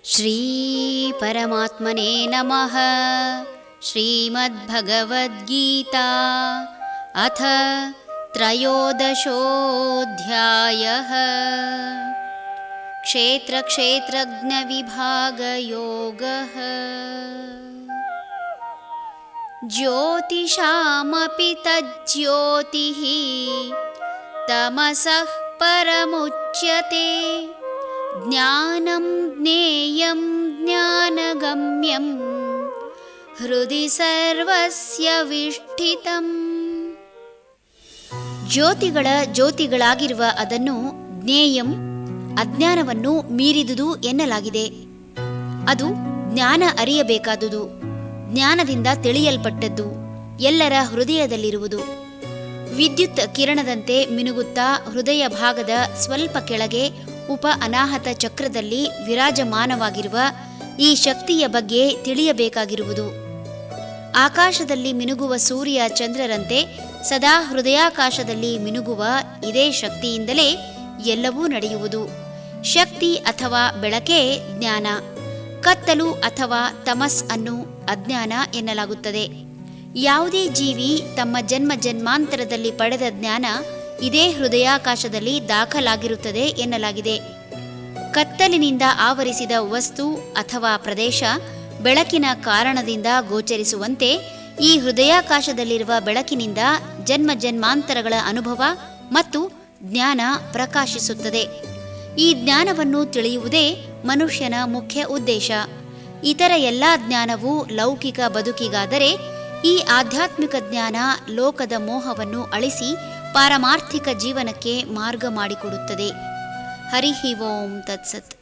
ಶ್ರೀ ಪರಮಾತ್ಮನೇ ನಮಃ. ಶ್ರೀಮದ್ಭಗವದ್ಗೀತಾ ಅಥ ತ್ರಯೋದಶೋऽಧ್ಯಾಯಃ. ಕ್ಷೇತ್ರಕ್ಷೇತ್ರಜ್ಞವಿಭಾಗಯೋಗಃ. ಜ್ಯೋತಿಷಾಮಪಿ ತಜ್ಜ್ಯೋತಿಃ ತಮಸಃ ಪರಮುಚ್ಯತೆ. ಜ್ಞಾನಂ ಜ್ಞೇಯಂ ಜ್ಞಾನಗಮ್ಯಂ ಹೃದಿ ಸರ್ವಸ್ಯ ವಿಷ್ಠಿತಂ. ಜ್ಯೋತಿಗಳಾಗಿರುವ ಅದನ್ನು ಜ್ಞೇಯಂ, ಅಜ್ಞಾನವನ್ನು ಮೀರಿದುದು ಎನ್ನಲಾಗಿದೆ. ಅದು ಜ್ಞಾನ ಅರಿಯಬೇಕಾದುದು, ಜ್ಞಾನದಿಂದ ತಿಳಿಯಲ್ಪಟ್ಟದ್ದು, ಎಲ್ಲರ ಹೃದಯದಲ್ಲಿರುವುದು. ವಿದ್ಯುತ್ ಕಿರಣದಂತೆ ಮಿನುಗುತ್ತಾ ಹೃದಯ ಭಾಗದ ಸ್ವಲ್ಪ ಕೆಳಗೆ ಅನಾಹತ ಚಕ್ರದಲ್ಲಿ ವಿರಾಜಮಾನವಾಗಿರುವ ಈ ಶಕ್ತಿಯ ಬಗ್ಗೆ ತಿಳಿಯಬೇಕಾಗಿರುವುದು. ಆಕಾಶದಲ್ಲಿ ಮಿನುಗುವ ಸೂರ್ಯ ಚಂದ್ರರಂತೆ ಸದಾ ಹೃದಯಾಕಾಶದಲ್ಲಿ ಮಿನುಗುವ ಇದೇ ಶಕ್ತಿಯಿಂದಲೇ ಎಲ್ಲವೂ ನಡೆಯುವುದು. ಶಕ್ತಿ ಅಥವಾ ಬೆಳಕೇ ಜ್ಞಾನ. ಕತ್ತಲು ಅಥವಾ ತಮಸ್ ಅನ್ನು ಅಜ್ಞಾನ ಎನ್ನಲಾಗುತ್ತದೆ. ಯಾವುದೇ ಜೀವಿ ತಮ್ಮ ಜನ್ಮ ಜನ್ಮಾಂತರದಲ್ಲಿ ಪಡೆದ ಜ್ಞಾನ ಇದೇ ಹೃದಯಾಕಾಶದಲ್ಲಿ ದಾಖಲಾಗಿರುತ್ತದೆ ಎನ್ನಲಾಗಿದೆ. ಕತ್ತಲಿನಿಂದ ಆವರಿಸಿದ ವಸ್ತು ಅಥವಾ ಪ್ರದೇಶ ಬೆಳಕಿನ ಕಾರಣದಿಂದ ಗೋಚರಿಸುವಂತೆ ಈ ಹೃದಯಾಕಾಶದಲ್ಲಿರುವ ಬೆಳಕಿನಿಂದ ಜನ್ಮ ಜನ್ಮಾಂತರಗಳ ಅನುಭವ ಮತ್ತು ಜ್ಞಾನ ಪ್ರಕಾಶಿಸುತ್ತದೆ. ಈ ಜ್ಞಾನವನ್ನು ತಿಳಿಯುವುದೇ ಮನುಷ್ಯನ ಮುಖ್ಯ ಉದ್ದೇಶ. ಇತರ ಎಲ್ಲ ಜ್ಞಾನವು ಲೌಕಿಕ ಬದುಕಿಗಾದರೆ, ಈ ಆಧ್ಯಾತ್ಮಿಕ ಜ್ಞಾನ ಲೋಕದ ಮೋಹವನ್ನು ಅಳಿಸಿ ಪಾರಮಾರ್ಥಿಕ ಜೀವನಕ್ಕೆ ಮಾರ್ಗ ಮಾಡಿಕೊಡುತ್ತದೆ. ಹರಿ ಓಂ ತತ್ಸತ್.